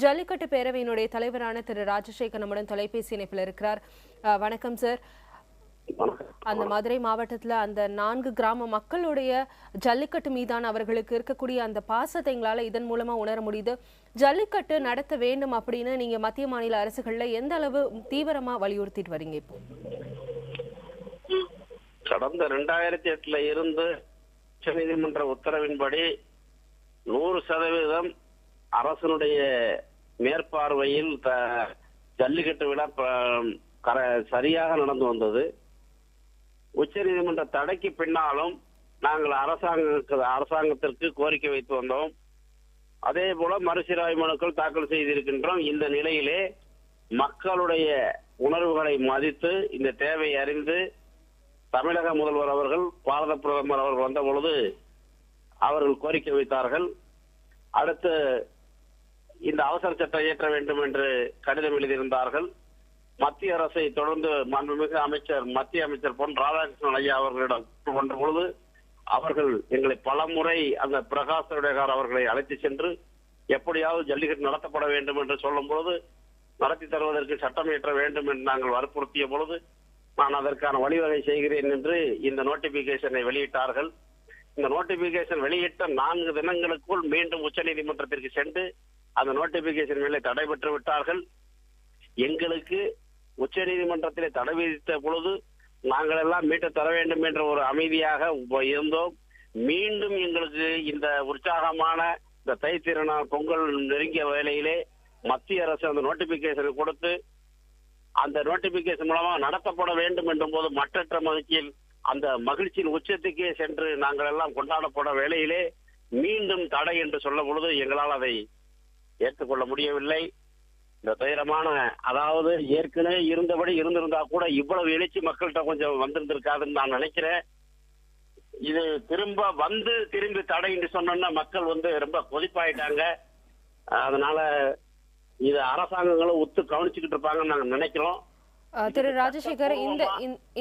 ஜல்லிக்கட்டு பேரவையினுடைய தலைவரான திரு ராஜசேகர் நம்முடன் தொலைபேசி இணைப்பில் இருக்கிறார். வணக்கம் சார். அந்த மதுரை மாவட்டத்தில் அந்த 4 கிராம மக்களுடைய ஜல்லிக்கட்டு மீதான அவர்களுக்கு இருக்கக்கூடிய அந்த பாசத்தை எங்களால் இதன் மூலமா உணர முடியுது. ஜல்லிக்கட்டு நடத்த வேண்டும் அப்படின்னு நீங்க மத்திய மாநில அரசுகள்ல எந்த அளவு தீவிரமா வலியுறுத்திட்டு வரீங்க? இப்போ கடந்த 2008 இருந்து உச்சநீதிமன்ற உத்தரவின்படி 100% அரசனுடைய மேற்பார்வையில் ஜல்லிக்கட்டு விழா சரியாக நடந்து வந்தது. உச்சநீதிமன்ற தடைக்கு பின்னாலும் நாங்கள் அரசாங்கத்திற்கு கோரிக்கை வைத்து வந்தோம். அதே போல மறுசீராய்வு மனுக்கள் தாக்கல் செய்திருக்கின்றோம். இந்த நிலையிலே மக்களுடைய உணர்வுகளை மதித்து இந்த தேவை அறிந்து தமிழக முதல்வர் அவர்கள், பாரத பிரதமர் அவர்கள் வந்த பொழுது அவர்கள் கோரிக்கை வைத்தார்கள். அடுத்து இந்த அவசர சட்டம் இயற்ற வேண்டும் என்று கடிதம் எழுதியிருந்தார்கள். மத்திய அரசை தொடர்ந்து மாண்புமிகு மத்திய அமைச்சர் பொன் ராதாகிருஷ்ணன் ஐயா அவர்களிடம் கொண்ட பொழுது அவர்கள் எங்களை பலமுறை அந்த பிரகாஷ் ஜவடேகர் அவர்களை அழைத்து சென்று எப்படியாவது ஜல்லிக்கட்டு நடத்தப்பட வேண்டும் என்று சொல்லும் பொழுது நடத்தி தருவதற்கு சட்டம் இயற்ற வேண்டும் என்று நாங்கள் வற்புறுத்திய பொழுது நான் அதற்கான வழிவகை செய்கிறேன் என்று இந்த நோட்டிபிகேஷனை வெளியிட்டார்கள். இந்த நோட்டிபிகேஷன் வெளியிட்ட 4 தினங்களுக்குள் மீண்டும் உச்சநீதிமன்றத்திற்கு சென்று அந்த நோட்டிபிகேஷன் மேலே தடை பெற்று விட்டார்கள். எங்களுக்கு உச்சநீதிமன்றத்திலே தடை விதித்த பொழுது நாங்கள் எல்லாம் மீட்டு தர வேண்டும் என்ற ஒரு அமைதியாக இருந்தோம். மீண்டும் எங்களுக்கு இந்த உற்சாகமான இந்த தை திருநாள் பொங்கல் நெருங்கிய வேளையிலே மத்திய அரசு அந்த நோட்டிபிகேஷனை கொடுத்து அந்த நோட்டிபிகேஷன் மூலமாக நடத்தப்பட வேண்டும் என்ற போது மற்றற்ற மகிழ்ச்சியில் அந்த மகிழ்ச்சியின் உச்சத்துக்கே சென்று நாங்கள் எல்லாம் கொண்டாடப்பட வேளையிலே மீண்டும் தடை என்று சொல்ல பொழுது எங்களால் அதை ஏற்றுக்கொள்ள முடியவில்லை. இந்த துயரமான, அதாவது ஏற்கனவே இருந்தபடி இருந்திருந்தா கூட இவ்வளவு எழுச்சி மக்கள்கிட்ட கொஞ்சம் வந்திருந்திருக்காதுன்னு நான் நினைக்கிறேன். இது திரும்பி தடை என்று சொன்னோம்னா மக்கள் ரொம்ப கொதிப்பாயிட்டாங்க. அதனால இது அரசாங்கங்களும் ஒத்து கவனிச்சுக்கிட்டு இருப்பாங்கன்னு நாங்க நினைக்கிறோம். திரு ராஜசேகர்,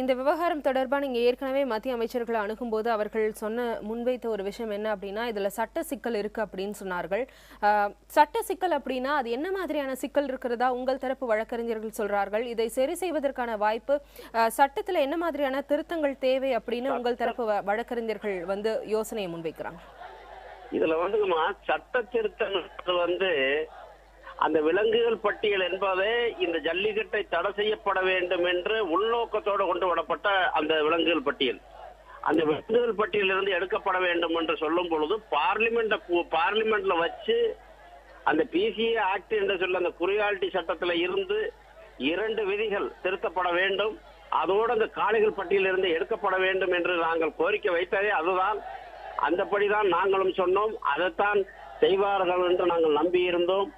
இந்த விவகாரம் தொடர்பா நீங்க ஏற்கனவே மத்திய அமைச்சர்களை அணுகும் போது அவர்கள் முன்வைத்த ஒரு விஷயம் என்ன அப்படின்னா, இதுல சட்ட சிக்கல் இருக்கு அப்படின்னு சொன்னார்கள். சட்ட சிக்கல் அப்படின்னா அது என்ன மாதிரியான சிக்கல் இருக்கிறதா உங்கள் தரப்பு வழக்கறிஞர்கள் சொல்றார்கள்? இதை சரி செய்வதற்கான வாய்ப்பு சட்டத்துல என்ன மாதிரியான திருத்தங்கள் தேவை அப்படின்னு உங்கள் தரப்பு வழக்கறிஞர்கள் யோசனையை முன்வைக்கிறாங்க? இதுல சட்ட திருத்தம் அந்த விலங்குகள் பட்டியல் என்பதே இந்த ஜல்லிக்கட்டை தடை செய்யப்பட வேண்டும் என்று உள்நோக்கத்தோடு கொண்டு வரப்பட்ட அந்த விலங்குகள் பட்டியல், அந்த விலங்குகள் பட்டியலிருந்து எடுக்கப்பட வேண்டும் என்று சொல்லும் பொழுது பார்லிமெண்ட்ல வச்சு அந்த பிசிஏ ஆக்ட் என்று சொல்ல அந்த குரியாலிட்டி சட்டத்துல இருந்து 2 விதிகள் திருத்தப்பட வேண்டும். அதோடு அந்த காளைகள் பட்டியலிருந்து எடுக்கப்பட வேண்டும் என்று நாங்கள் கோரிக்கை வைத்ததே அதுதான். அந்தபடிதான் நாங்களும் சொன்னோம். அதைத்தான் செய்வார்கள் என்று நாங்கள் நம்பி இருந்தோம்.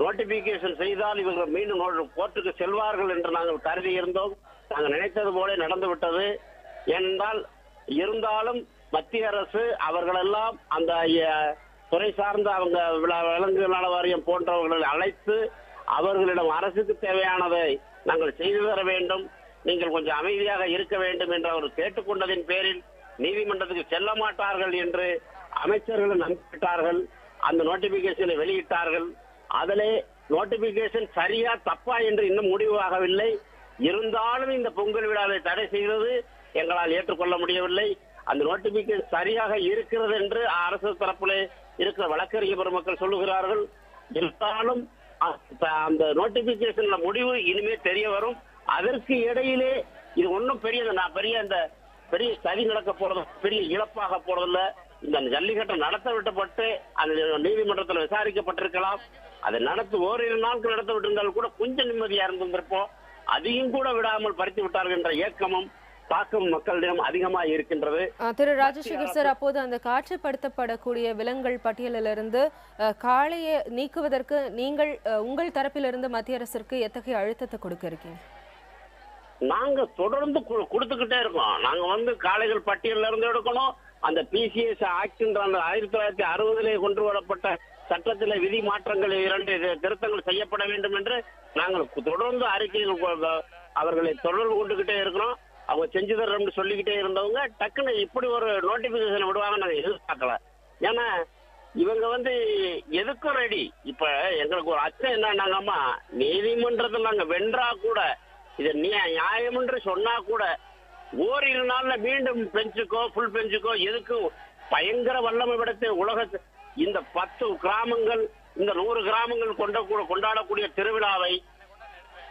நோட்டிபிகேஷன் செய்தால் இவர்கள் மீண்டும் கோர்ட்டுக்கு செல்வார்கள் என்று நாங்கள் கருதி இருந்தோம். நாங்கள் நினைத்தது போல நடந்து விட்டது. ஏனென்றால் இருந்தாலும் மத்திய அரசு அவர்களெல்லாம் அந்த துறை சார்ந்த அவங்க விலங்கு நல வாரியம் போன்றவர்களை அழைத்து அவர்களிடம் அரசுக்கு தேவையானதை நாங்கள் செய்து தர வேண்டும், நீங்கள் கொஞ்சம் அமைதியாக இருக்க வேண்டும் என்று அவர் கேட்டுக்கொண்டதின் பேரில் நீதிமன்றத்துக்கு செல்ல மாட்டார்கள் என்று அமைச்சர்கள் நம்பிவிட்டார்கள். அந்த நோட்டிபிகேஷனை வெளியிட்டார்கள். அதிலே நோட்டிபிகேஷன் சரியா தப்பா என்று இன்னும் முடிவாகவில்லை. இருந்தாலும் இந்த பொங்கல் விழாவை தடை செய்தது எங்களால் ஏற்றுக்கொள்ள முடியவில்லை. அந்த நோட்டிபிகேஷன் சரியாக இருக்கிறது என்று அரசு தரப்பிலே இருக்கிற வழக்கறிஞர் பெருமக்கள் சொல்லுகிறார்கள். இருந்தாலும் அந்த நோட்டிபிகேஷன்ல முடிவு இனிமே தெரிய வரும். அதற்கு இடையிலே இது ஒன்றும் பெரிய சதி நடக்க போறது, பெரிய இழப்பாக போறதில்ல. இந்த ஜல்லிக்கட்டை நடத்த விட்டப்பட்டு அந்த நீதிமன்றத்தில் விசாரிக்கப்பட்டிருக்கலாம். அதை ஓரிரு நாட்கள் நடத்த விட்டிருந்தால் கூட கொஞ்சம் நிம்மதியா இருந்திருப்போம். அதையும் கூட விடாமல் பறித்து விட்டார்கள் என்ற ஏக்கமும் தாக்கம் மக்களிடம் அதிகமாக இருக்கின்றது. திரு ராஜசேகர் சார், அப்போது அந்த காட்சிப்படுத்தப்படக்கூடிய விலங்குகள் பட்டியலிலிருந்து காளையை நீக்குவதற்கு நீங்கள் உங்கள் தரப்பிலிருந்து மத்திய அரசிற்கு எத்தகைய அழுத்தத்தை கொடுக்க இருக்கீங்க? நாங்க தொடர்ந்து கொடுத்துக்கிட்டே இருக்கோம். நாங்க காளைகள் பட்டியலில் இருந்து எடுக்கணும். அந்த பிசிஎஸ் ஆக்ட் 1960 கொண்டு வரப்பட்ட சட்டத்தில் விதி மாற்றங்கள் 2 திருத்தங்கள் செய்யப்பட வேண்டும் என்று நாங்கள் தொடர்ந்து அறிக்கைகள் அவர்களை தொடர்பு கொண்டுகிட்டே இருக்கிறோம். அவங்க செஞ்சு தர்றோம்னு சொல்லிக்கிட்டே இருந்தவங்க டக்குன்னு இப்படி ஒரு நோட்டிபிகேஷன் விடுவாங்க நாங்கள் எதிர்பார்க்கல. ஏன்னா இவங்க எதுக்கும் ரெடி. இப்ப எங்களுக்கு ஒரு அச்சம் என்னன்னாங்கம்மா, நீதிமன்றத்தில் நாங்க வென்றா கூட, இதை நியாயம் என்று சொன்னா கூட ஓரிரு நாள்ல மீண்டும் பெஞ்சுக்கோ ஃபுல் பெஞ்சுக்கோ எதுக்கும் பயங்கர வல்லமை படைத்த உலக இந்த 10 கிராமங்கள், இந்த 100 கிராமங்கள் கொண்டாடக்கூடிய திருவிழாவை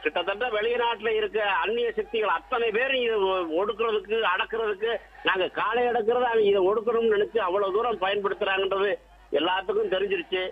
கிட்டத்தட்ட வெளிநாட்டுல இருக்க அந்நிய சக்திகள் அத்தனை பேரும் இதை ஒடுக்குறதுக்கு அடக்குறதுக்கு, நாங்க காலை அடக்குறத அவங்க இதை ஒடுக்கணும்னு நினைச்சு அவ்வளவு தூரம் பயன்படுத்துறாங்கன்றது எல்லாத்துக்கும் தெரிஞ்சிருச்சு.